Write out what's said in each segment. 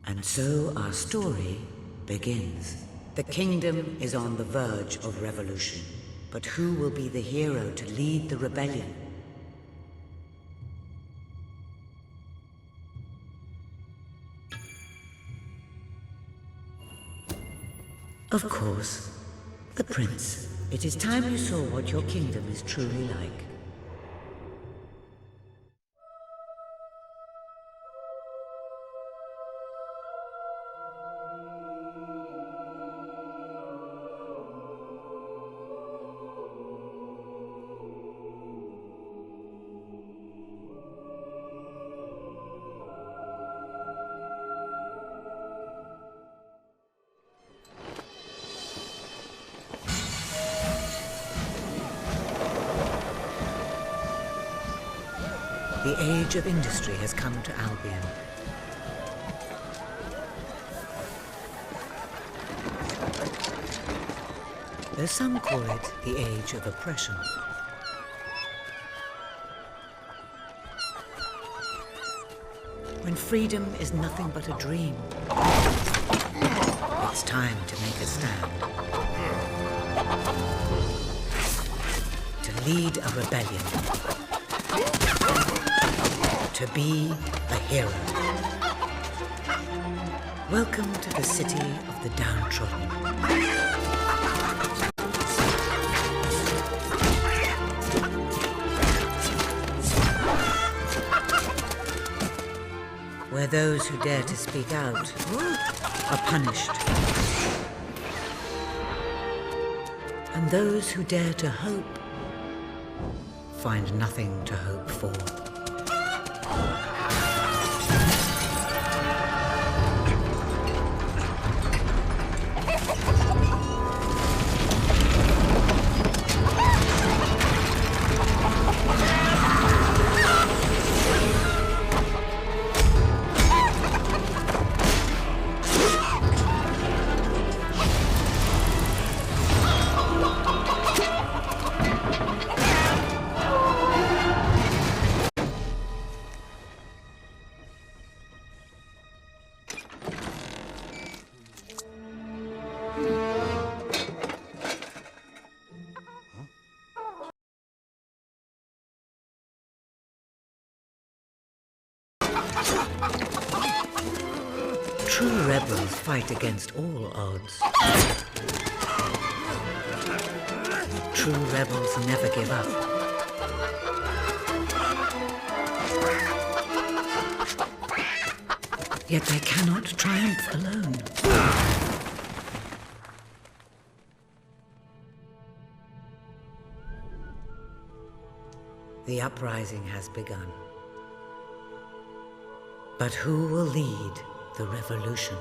And so our story begins. The kingdom is on the verge of revolution, but who will be the hero to lead the rebellion? Of course, the prince. It is time you saw what your kingdom is truly like. The age of industry has come to Albion. Though some call it the age of oppression. When freedom is nothing but a dream, it's time to make a stand. To lead a rebellion. To be a hero. Welcome to the city of the downtrodden. Where those who dare to speak out are punished. And those who dare to hope find nothing to hope for. True rebels fight against all odds. True rebels never give up. Yet they cannot triumph alone. The uprising has begun. But who will lead the revolution?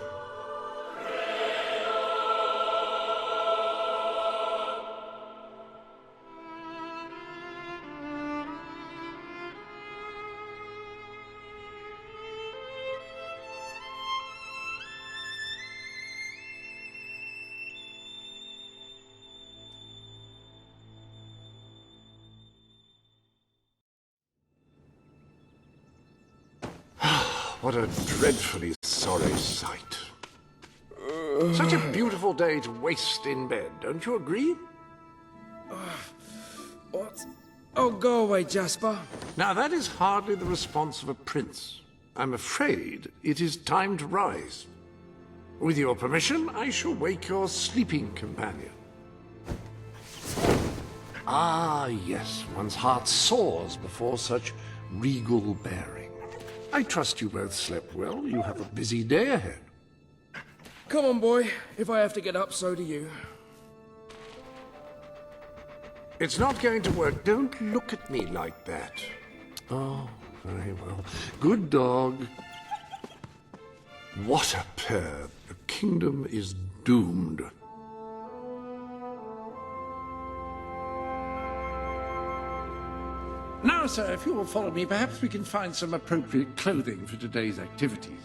What a dreadfully sorry sight. Such a beautiful day to waste in bed, don't you agree? What? Oh, go away, Jasper. Now, that is hardly the response of a prince. I'm afraid it is time to rise. With your permission, I shall wake your sleeping companion. Ah, yes, one's heart soars before such regal bearing. I trust you both slept well. You have a busy day ahead. Come on, boy. If I have to get up, so do you. It's not going to work. Don't look at me like that. Oh, very well. Good dog. What a pair. The kingdom is doomed. Now, sir, if you will follow me, perhaps we can find some appropriate clothing for today's activities.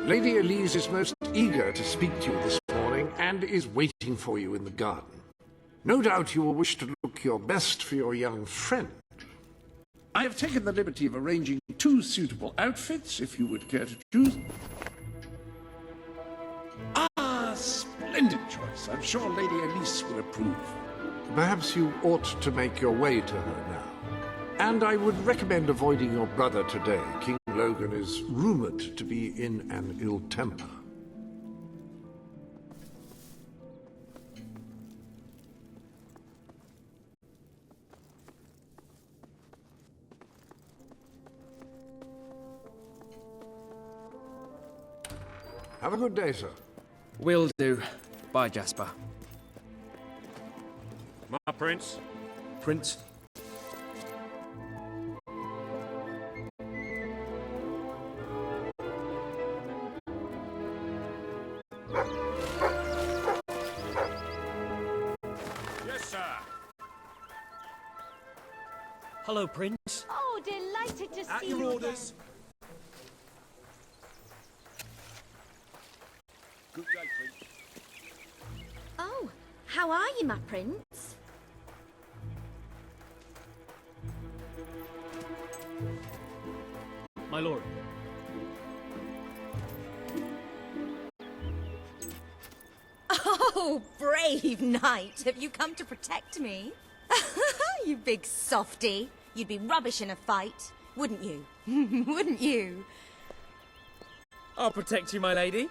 Lady Elise is most eager to speak to you this morning and is waiting for you in the garden. No doubt you will wish to look your best for your young friend. I have taken the liberty of arranging 2 suitable outfits, if you would care to choose. Ah, splendid choice. I'm sure Lady Elise will approve. Perhaps you ought to make your way to her now. And I would recommend avoiding your brother today. King Logan is rumored to be in an ill temper. Have a good day, sir. Will do. Bye, Jasper. My prince. Prince? Yes, sir. Hello, Prince. Oh, delighted to At see your you orders. again. Good day, prince. Oh, how are you, my prince? My lord. Oh, brave knight. Have you come to protect me? You big softy. You'd be rubbish in a fight, wouldn't you? Wouldn't you? I'll protect you, my lady.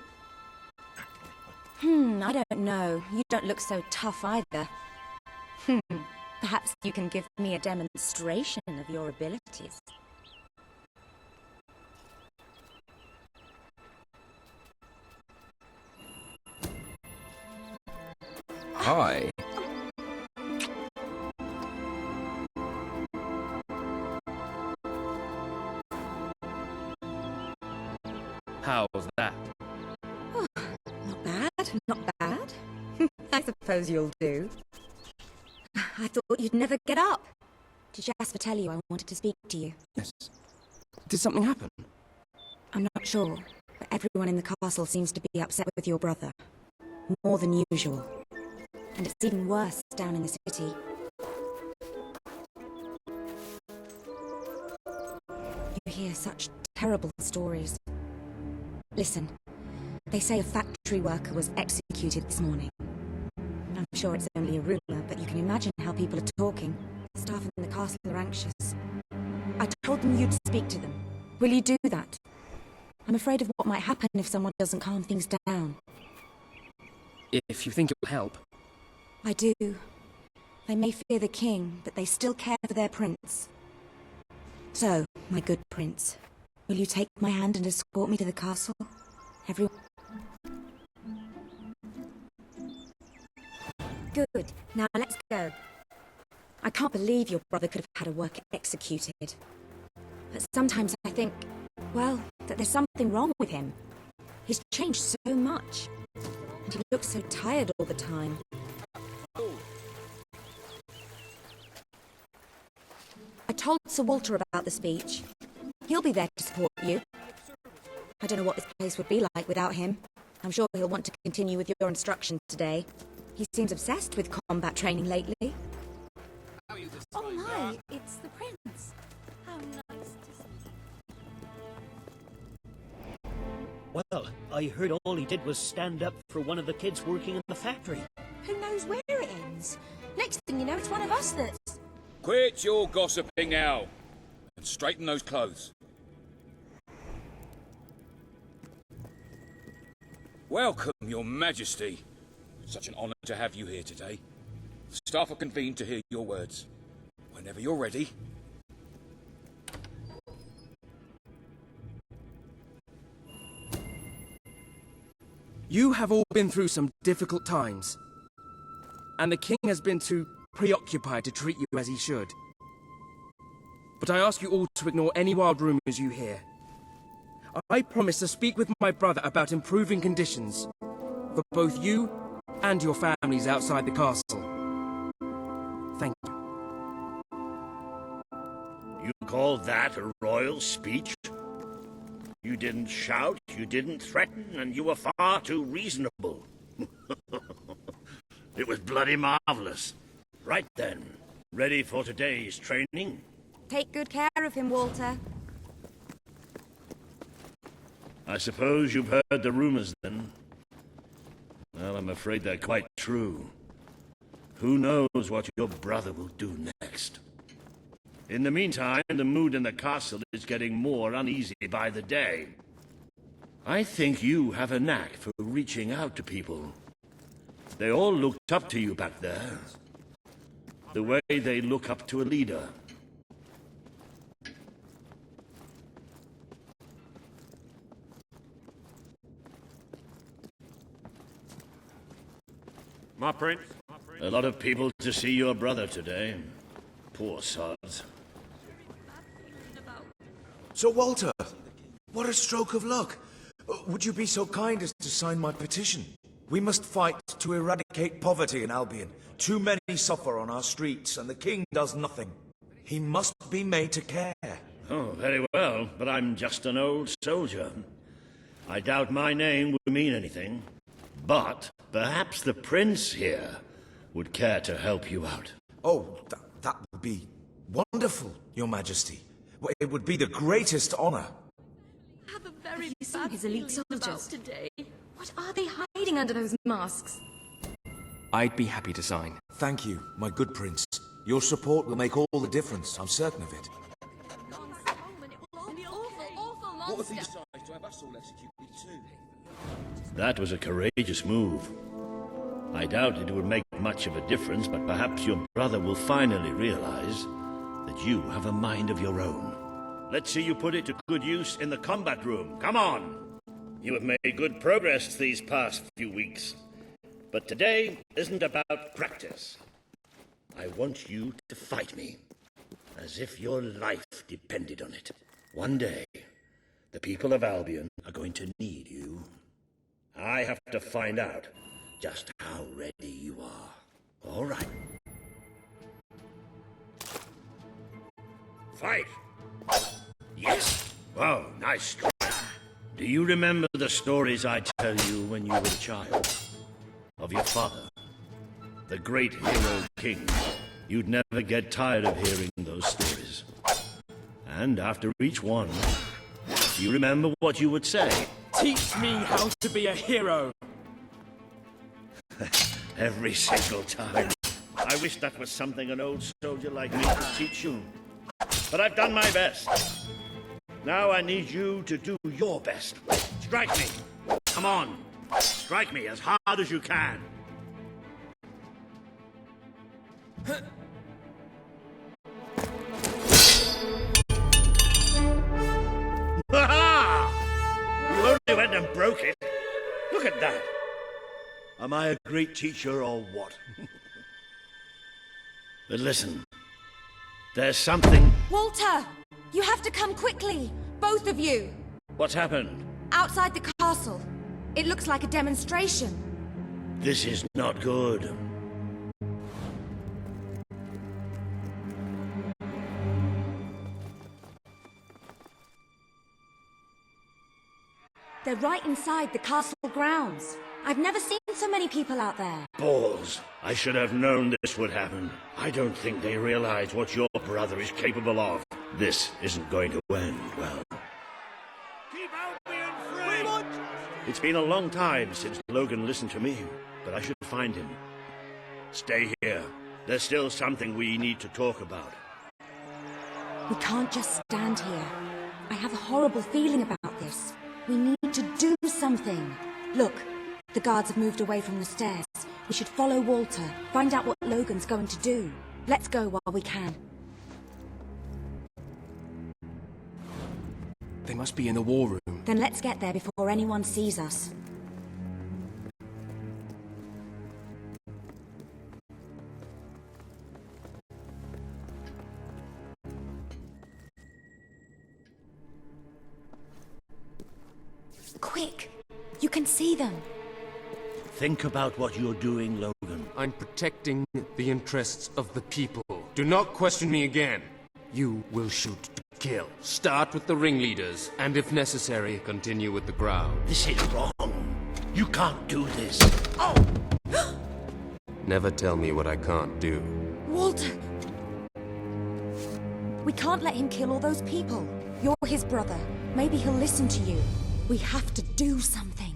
I don't know. You don't look so tough either. Perhaps you can give me a demonstration of your abilities. Hi. How's that? Not bad, not bad. I suppose you'll do. I thought you'd never get up. Did Jasper tell you I wanted to speak to you? Yes. Did something happen? I'm not sure, but everyone in the castle seems to be upset with your brother. More than usual. And it's even worse down in the city. You hear such terrible stories. Listen, they say a factory worker was executed this morning. I'm sure it's only a rumor, but you can imagine how people are talking. The staff in the castle are anxious. I told them you'd speak to them. Will you do that? I'm afraid of what might happen if someone doesn't calm things down. If you think it will help. I do. They may fear the king, but they still care for their prince. So, my good prince, will you take my hand and escort me to the castle? Everyone... Good. Now let's go. I can't believe your brother could have had a worker executed. But sometimes I think, well, that there's something wrong with him. He's changed so much. And he looks so tired all the time. I told Sir Walter about the speech. He'll be there to support you. I don't know what this place would be like without him. I'm sure he'll want to continue with your instructions today. He seems obsessed with combat training lately. Oh my, it's the prince. How nice to see you. Well, I heard all he did was stand up for one of the kids working in the factory. Who knows where it ends? Next thing you know, it's one of us that's... Quit your gossiping now, and straighten those clothes. Welcome, Your Majesty. Such an honor to have you here today. The staff are convened to hear your words. Whenever you're ready. You have all been through some difficult times. And the king has been too preoccupied to treat you as he should. But I ask you all to ignore any wild rumors you hear. I promise to speak with my brother about improving conditions for both you and your families outside the castle. Thank you. You call that a royal speech? You didn't shout, you didn't threaten, and you were far too reasonable. It was bloody marvelous. Right then, ready for today's training? Take good care of him, Walter. I suppose you've heard the rumors then? Well, I'm afraid they're quite true. Who knows what your brother will do next? In the meantime, the mood in the castle is getting more uneasy by the day. I think you have a knack for reaching out to people. They all looked up to you back there. The way they look up to a leader. My prince? A lot of people to see your brother today. Poor sods. Sir Walter, what a stroke of luck. Would you be so kind as to sign my petition? We must fight to eradicate poverty in Albion. Too many suffer on our streets, and the king does nothing. He must be made to care. Oh, very well, but I'm just an old soldier. I doubt my name would mean anything. But perhaps the prince here would care to help you out. Oh, that would be wonderful, your majesty. It would be the greatest honor. Have a very you seen bad his elite feeling about soldiers? today. What are they hiding under those masks? I'd be happy to sign. Thank you, my good prince. Your support will make all the difference, I'm certain of it. What if he decides to have us all executed too? That was a courageous move. I doubt it would make much of a difference, but perhaps your brother will finally realize that you have a mind of your own. Let's see you put it to good use in the combat room. Come on! You have made good progress these past few weeks. But today isn't about practice. I want you to fight me, as if your life depended on it. One day, the people of Albion are going to need you. I have to find out just how ready you are. All right. Fight! Yes! Wow, nice strike. Do you remember the stories I tell you when you were a child? Of your father, the great hero king. You'd never get tired of hearing those stories. And after each one, do you remember what you would say? Teach me how to be a hero! Every single time. I wish that was something an old soldier like me could teach you. But I've done my best. Now I need you to do your best. Strike me. Come on. Strike me as hard as you can. Ha-ha! You only went and broke it. Look at that. Am I a great teacher or what? But listen. There's something... Walter! You have to come quickly! Both of you! What's happened? Outside the castle. It looks like a demonstration. This is not good. They're right inside the castle grounds. I've never seen so many people out there. Balls. I should have known this would happen. I don't think they realize what your brother is capable of. This isn't going to end well. Keep Albion free! It's been a long time since Logan listened to me, but I should find him. Stay here. There's still something we need to talk about. We can't just stand here. I have a horrible feeling about this. We need to do something. Look, the guards have moved away from the stairs. We should follow Walter, find out what Logan's going to do. Let's go while we can. They must be in the war room. Then let's get there before anyone sees us. Quick! You can see them. Think about what you're doing, Logan. I'm protecting the interests of the people. Do not question me again. You will shoot to kill. Start with the ringleaders, and if necessary, continue with the crowd. This is wrong. You can't do this. Oh! Never tell me what I can't do. Walter! We can't let him kill all those people. You're his brother. Maybe he'll listen to you. We have to do something.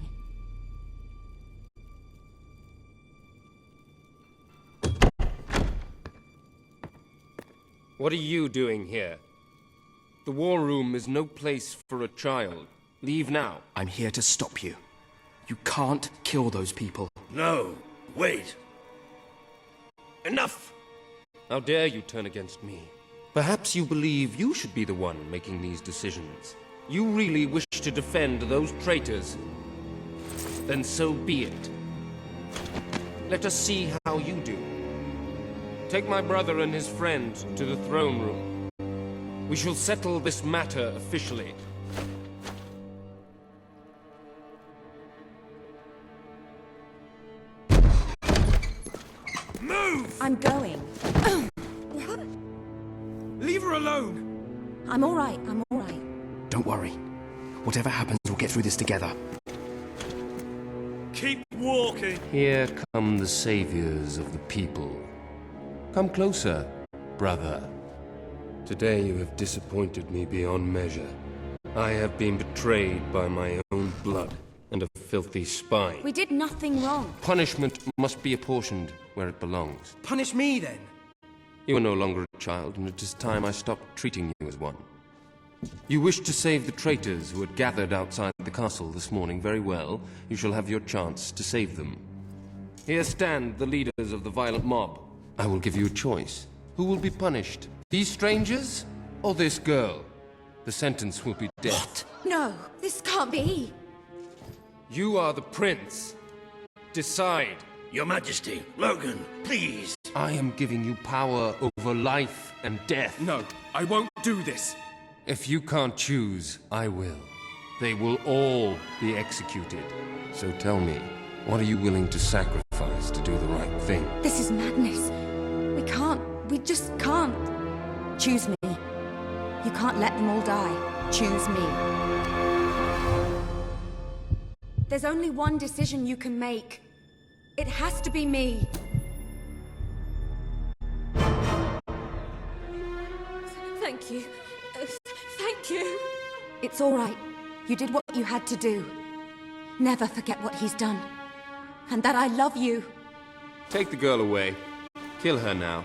What are you doing here? The war room is no place for a child. Leave now. I'm here to stop you. You can't kill those people. No, wait. Enough! How dare you turn against me? Perhaps you believe you should be the one making these decisions. You really wish to defend those traitors? Then so be it. Let us see how you do. Take my brother and his friend to the throne room. We shall settle this matter officially. Move! I'm going. What? Leave her alone! I'm all right. Don't worry. Whatever happens, we'll get through this together. Keep walking. Here come the saviors of the people. Come closer, brother. Today you have disappointed me beyond measure. I have been betrayed by my own blood and a filthy spy. We did nothing wrong. Punishment must be apportioned where it belongs. Punish me, then. You are no longer a child, and it is time I stopped treating you as one. You wished to save the traitors who had gathered outside the castle this morning. Very well. You shall have your chance to save them. Here stand the leaders of the violent mob. I will give you a choice. Who will be punished? These strangers or this girl? The sentence will be death. No, this can't be. You are the prince. Decide. Your Majesty, Logan, please. I am giving you power over life and death. No, I won't do this. If you can't choose, I will. They will all be executed. So tell me, what are you willing to sacrifice to do the right thing? This is madness. We just can't. Choose me. You can't let them all die. Choose me. There's only one decision you can make. It has to be me. Thank you. Thank you. It's all right. You did what you had to do. Never forget what he's done. And that I love you. Take the girl away. Kill her now.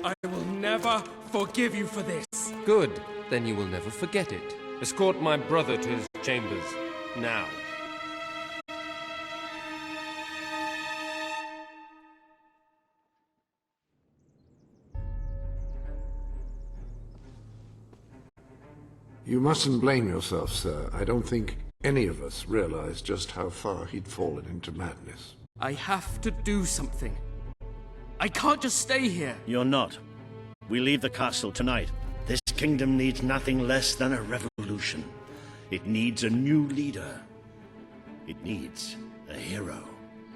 I will never forgive you for this. Good. Then you will never forget it. Escort my brother to his chambers. Now. You mustn't blame yourself, sir. I don't think any of us realized just how far he'd fallen into madness. I have to do something. I can't just stay here. You're not. We leave the castle tonight. This kingdom needs nothing less than a revolution. It needs a new leader. It needs a hero.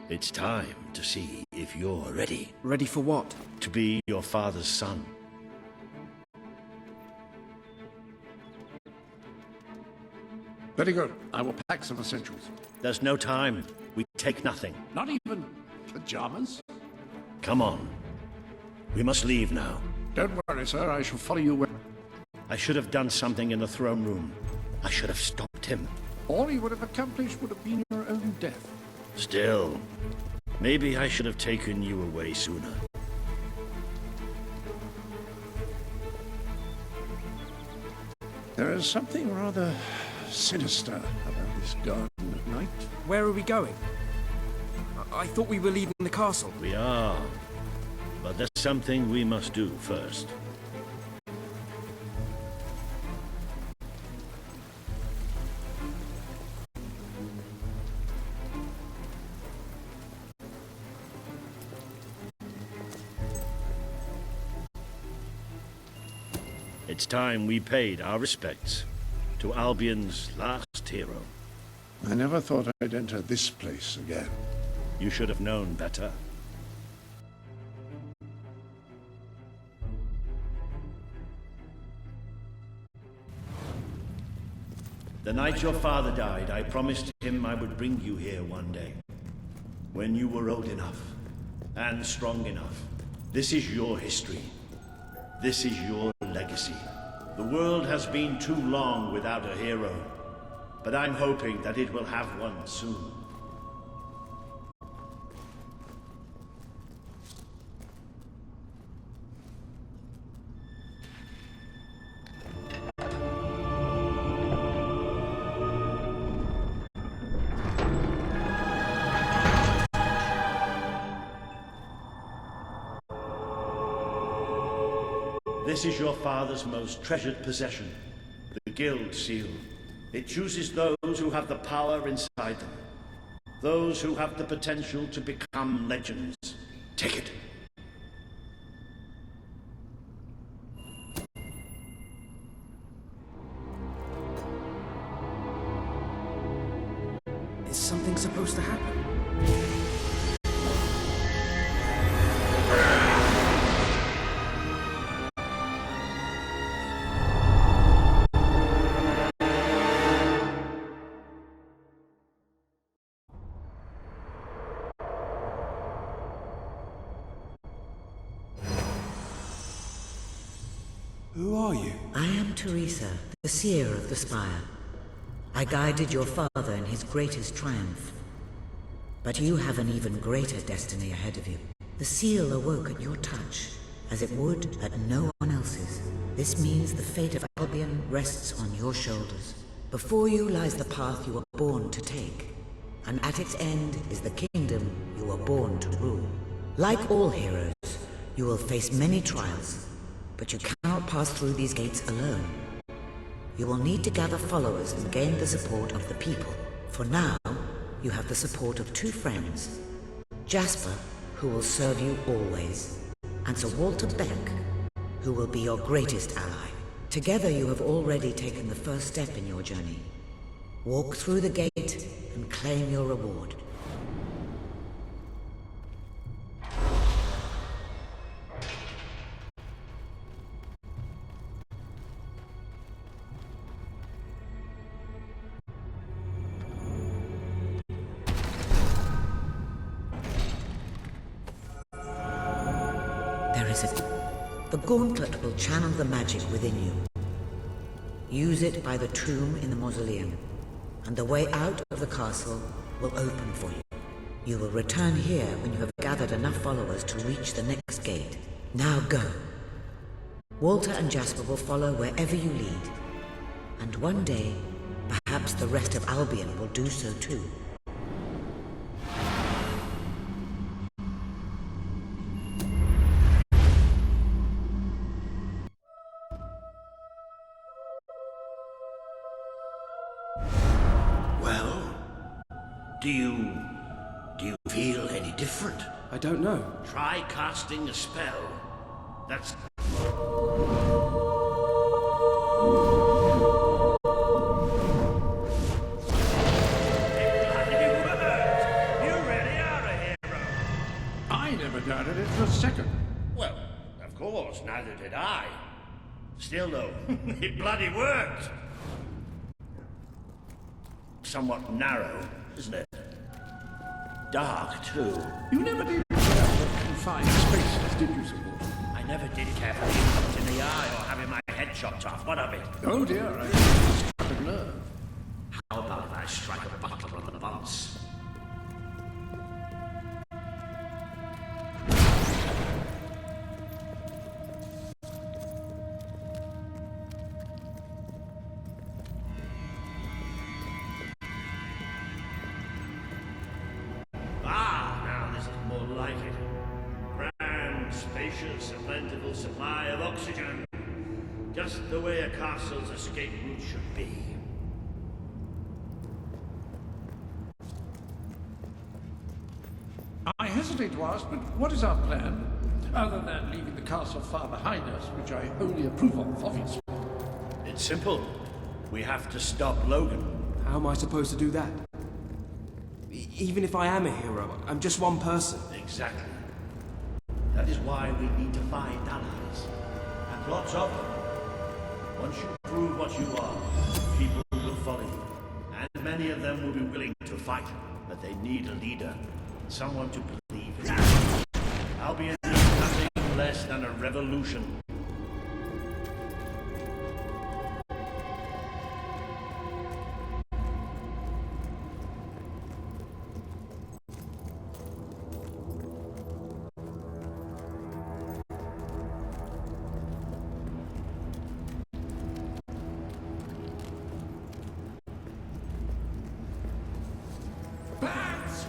It's time to see if you're ready. Ready for what? To be your father's son. Very good. I will pack some essentials. There's no time. We take nothing. Not even pajamas? Come on. We must leave now. Don't worry, sir. I shall follow you where... I should have done something in the throne room. I should have stopped him. All you would have accomplished would have been your own death. Still, maybe I should have taken you away sooner. There is something rather sinister about this garden at night. Where are we going? I thought we were leaving the castle. We are. But there's something we must do first. It's time we paid our respects to Albion's last hero. I never thought I'd enter this place again. You should have known better. The night your father died, I promised him I would bring you here one day. When you were old enough, and strong enough. This is your history. This is your legacy. The world has been too long without a hero, but I'm hoping that it will have one soon. This is your father's most treasured possession, the Guild Seal. It chooses those who have the power inside them, those who have the potential to become legends. Take it. Is something supposed to happen? Who are you? I am Teresa, the seer of the spire. I guided your father in his greatest triumph. But you have an even greater destiny ahead of you. The seal awoke at your touch, as it would at no one else's. This means the fate of Albion rests on your shoulders. Before you lies the path you were born to take, and at its end is the kingdom you were born to rule. Like all heroes, you will face many trials, but you cannot pass through these gates alone. You will need to gather followers and gain the support of the people. For now, you have the support of two friends. Jasper, who will serve you always, and Sir Walter Beck, who will be your greatest ally. Together you have already taken the first step in your journey. Walk through the gate and claim your reward. There is it. The gauntlet will channel the magic within you. Use it by the tomb in the mausoleum, and the way out of the castle will open for you. You will return here when you have gathered enough followers to reach the next gate. Now go. Walter and Jasper will follow wherever you lead, and one day, perhaps the rest of Albion will do so too. Do you feel any different? I don't know. Try casting a spell. That's... You really are a hero. I never doubted it for a second. Well, of course, neither did I. Still, though, it bloody worked. Somewhat narrow, isn't it? Dark, too. You never did care for confined spaces, did you, Sir Walter? I never did care for being hooked in the eye or having my head chopped off. What of it? Oh dear, I struck a nerve. How about if I strike a butler on the bounce? Spacious and plentiful supply of oxygen. Just the way a castle's escape route should be. I hesitate to ask, but what is our plan? Other than leaving the castle far behind us, which I wholly approve of, obviously. It's simple. We have to stop Logan. How am I supposed to do that? Even if I am a hero, I'm just one person. Exactly. That is why we need to find allies, and lots of them. Once you prove what you are, people will follow you. many of them will be willing to fight, but they need a leader. Someone to believe in. Albion needs nothing less than a revolution.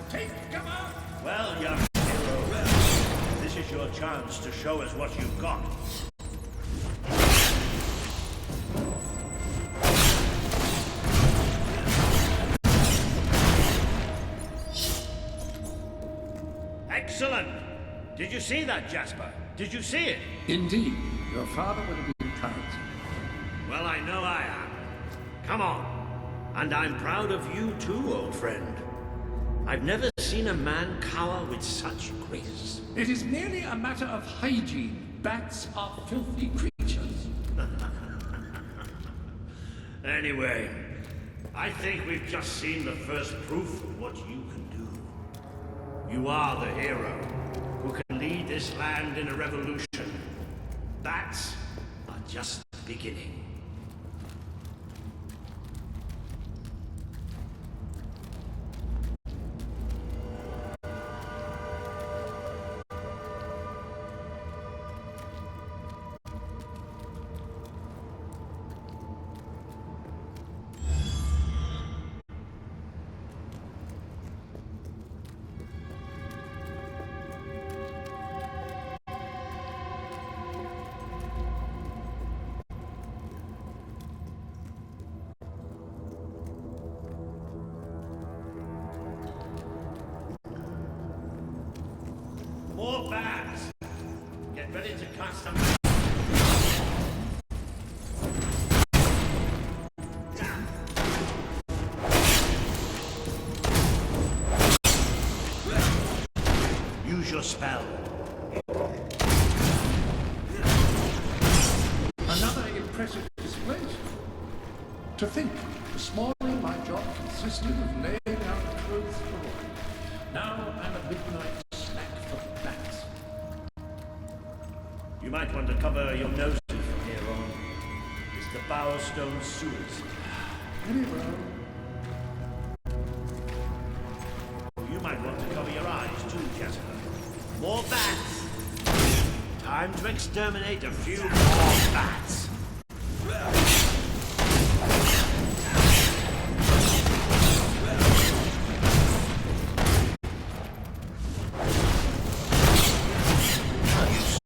Take cover! Well, young hero, this is your chance to show us what you've got. Excellent! Did you see that, Jasper? Did you see it? Indeed. Your father would have been proud. Well, I know I am. Come on. And I'm proud of you too, old friend. I've never seen a man cower with such grace. It is merely a matter of hygiene. Bats are filthy creatures. Anyway, I think we've just seen the first proof of what you can do. You are the hero who can lead this land in a revolution. Bats are just the beginning. More bats! Get ready to cast them. Use your spell. Another impressive display. To think, this morning my job consisted of laying out clothes for all. Now I'm a midnight snack for bats. You might want to cover your noses from here on. It's the Bowerstone sewers. Very well. You might want to cover your eyes too, Jasper. More bats! Time to exterminate a few more bats.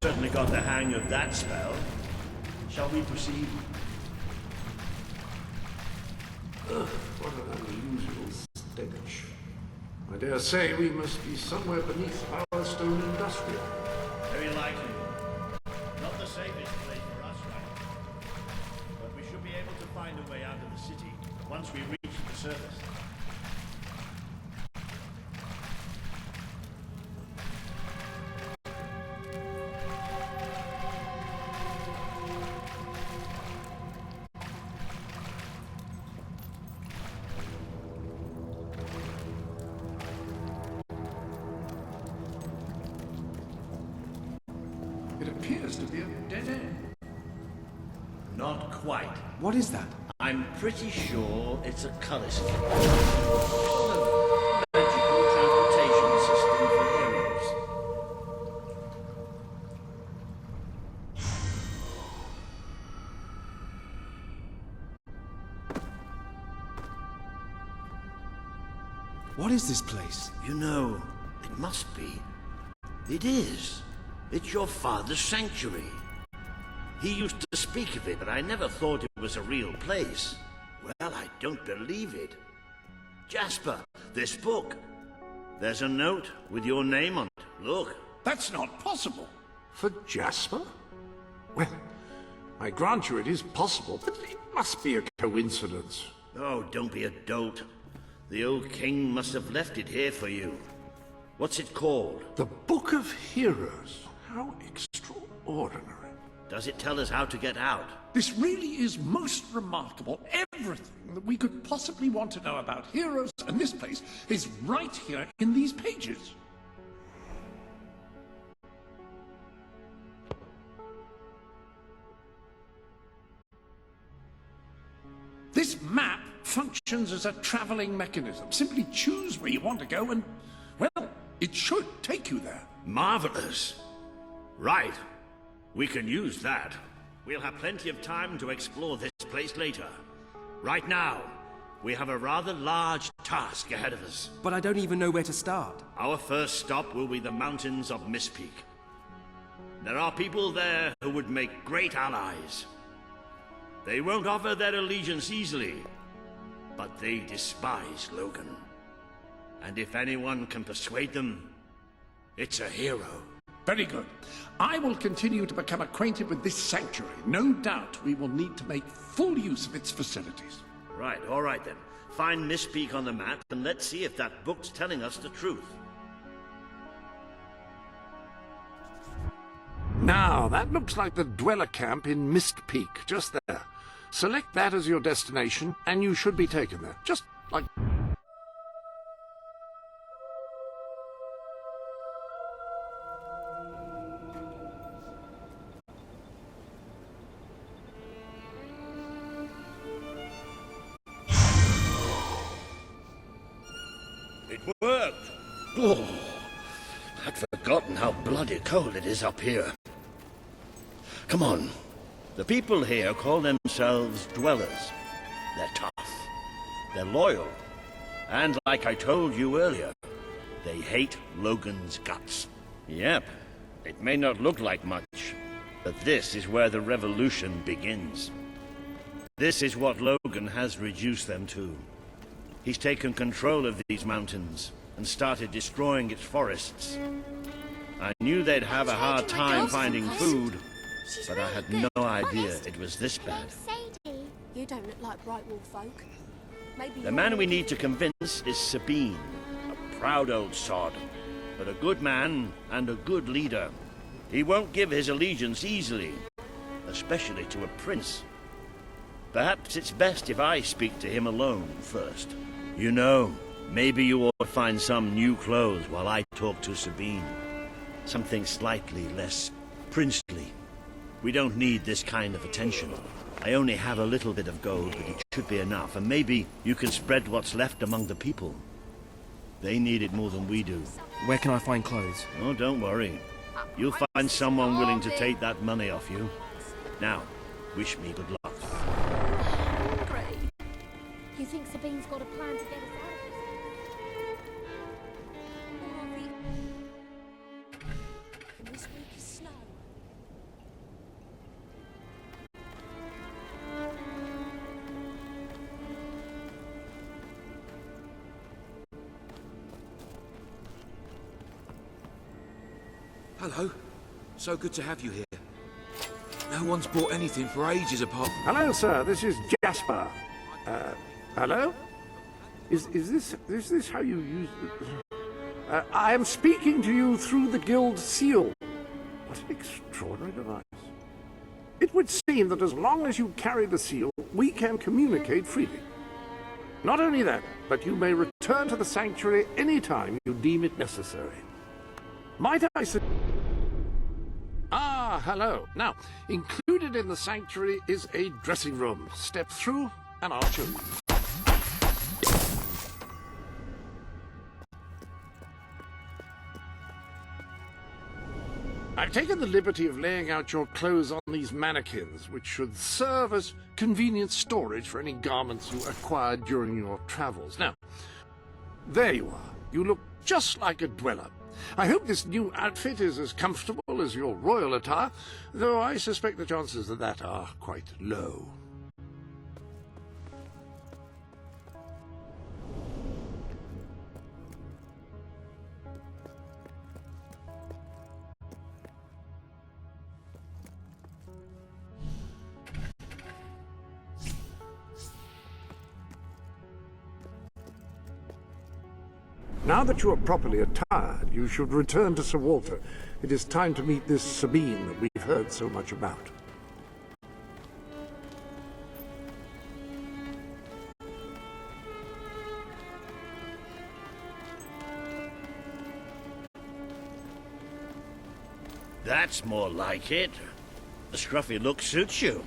Certainly got the hang of that spell. Shall we proceed? Ugh, what an unusual stench. I dare say we must be somewhere beneath Bowerstone Industrial. Very likely. Not the safest place for us right now. But we should be able to find a way out of the city once we reach the surface. It appears to be a dead end. Not quite. What is that? I'm pretty sure it's a color scheme. A magical transportation system for heroes. What is this place? You know, it must be. It is. It's your father's sanctuary. He used to speak of it, but I never thought it was a real place. Well, I don't believe it. Jasper, this book. There's a note with your name on it. Look. That's not possible. For Jasper? Well, I grant you it is possible, but it must be a coincidence. Oh, don't be a dolt. The old king must have left it here for you. What's it called? The Book of Heroes. How extraordinary. Does it tell us how to get out? This really is most remarkable. Everything that we could possibly want to know about heroes and this place is right here in these pages. This map functions as a traveling mechanism. Simply choose where you want to go and, well, it should take you there. Marvelous. Right. We can use that. We'll have plenty of time to explore this place later. Right now, we have a rather large task ahead of us. But I don't even know where to start. Our first stop will be the mountains of Mistpeak. There are people there who would make great allies. They won't offer their allegiance easily, but they despise Logan. And if anyone can persuade them, it's a hero. Very good. I will continue to become acquainted with this sanctuary. No doubt we will need to make full use of its facilities. Right, all right then. Find Mistpeak on the map and let's see if that book's telling us the truth. Now, that looks like the dweller camp in Mistpeak, just there. Select that as your destination, and you should be taken there. Just like... It worked! Oh, I'd forgotten how bloody cold it is up here. Come on. The people here call themselves dwellers. They're tough. They're loyal. And like I told you earlier, they hate Logan's guts. Yep. It may not look like much, but this is where the revolution begins. This is what Logan has reduced them to. He's taken control of these mountains and started destroying its forests. I knew they'd have a hard time finding food, but I had no idea it was this bad. You don't look like bright wolf folk. Maybe The man we need to convince is Sabine, a proud old sod, but a good man and a good leader. He won't give his allegiance easily, especially to a prince. Perhaps it's best if I speak to him alone first. You know, maybe you ought to find some new clothes while I talk to Sabine. Something slightly less princely. We don't need this kind of attention. I only have a little bit of gold, but it should be enough, and maybe you can spread what's left among the people. They need it more than we do. Where can I find clothes? Oh, don't worry. You'll find someone willing to take that money off you. Now, wish me good luck. hungry. You think Sabine's got a plan to get us out of this? This week is snow. Hello. So good to have you here. No one's bought anything for ages apart from... Hello, sir. This is Jasper. Hello? Is this how you use... I am speaking to you through the guild seal. What an extraordinary device. It would seem that as long as you carry the seal, we can communicate freely. Not only that, but you may return to the sanctuary any time you deem it necessary. Might I say... Ah, hello. Now, included in the sanctuary is a dressing room. Step through, and I'll show you. I've taken the liberty of laying out your clothes on these mannequins, which should serve as convenient storage for any garments you acquired during your travels. Now, there you are. You look just like a dweller. I hope this new outfit is as comfortable as your royal attire, though I suspect the chances of that are quite low. Now that you are properly attired, You should return to Sir Walter. It is time to meet this Sabine that we've heard so much about. That's more like it. The scruffy look suits you.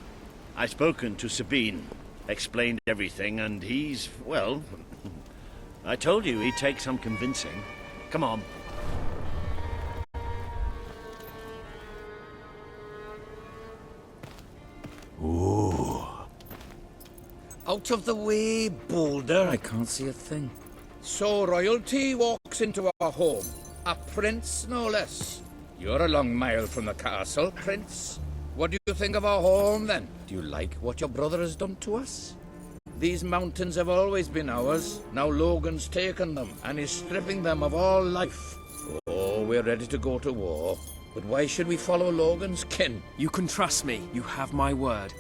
I've spoken to Sabine, explained everything, and he's, well... I told you he'd take some convincing. Come on. Ooh. Out of the way, Boulder. I can't see a thing. So royalty walks into our home. A prince, no less. You're a long mile from the castle, Prince. What do you think of our home, then? Do you like what your brother has done to us? These mountains have always been ours. Now Logan's taken them, and is stripping them of all life. Oh, we're ready to go to war. But why should we follow Logan's kin? You can trust me. You have my word.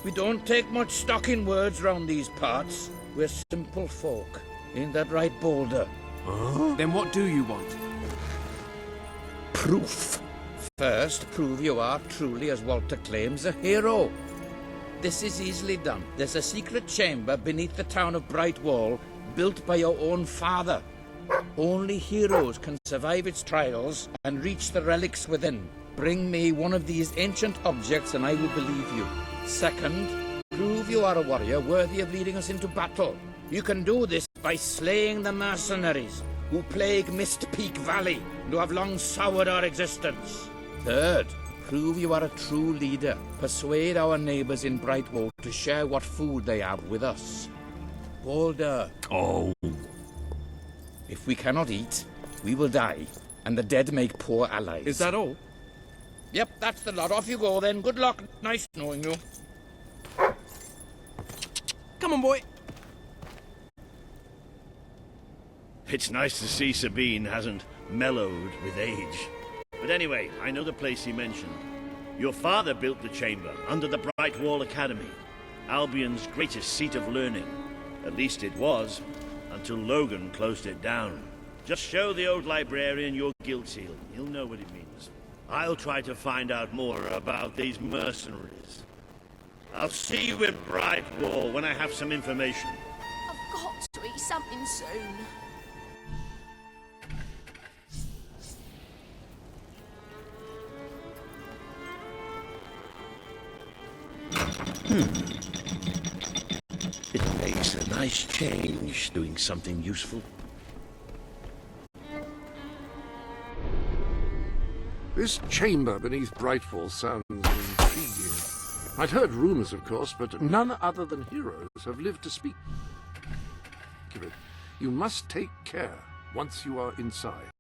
We don't take much stock in words round these parts. We're simple folk. Ain't that right, Boulder? Then what do you want? Proof. First, prove you are truly, as Walter claims, a hero. This is easily done. There's a secret chamber beneath the town of Brightwall, built by your own father. Only heroes can survive its trials and reach the relics within. Bring me one of these ancient objects and I will believe you. Second, prove you are a warrior worthy of leading us into battle. You can do this by slaying the mercenaries who plague Mist Peak Valley and who have long soured our existence. Third, prove you are a true leader. Persuade our neighbors in Brightwall to share what food they have with us. Boulder. Oh. If we cannot eat, we will die, and the dead make poor allies. Is that all? Yep, that's the lot. Off you go then. Good luck. Nice knowing you. Come on, boy. It's nice to see Sabine hasn't mellowed with age. But anyway, I know the place he mentioned. Your father built the chamber under the Brightwall Academy, Albion's greatest seat of learning. At least it was, until Logan closed it down. Just show the old librarian your guild seal. He'll know what it means. I'll try to find out more about these mercenaries. I'll see you in Brightwall when I have some information. I've got to eat something soon. It makes a nice change doing something useful. This chamber beneath Brightwall sounds intriguing. I'd heard rumors, of course, but none other than heroes have lived to speak of it. You must take care once you are inside.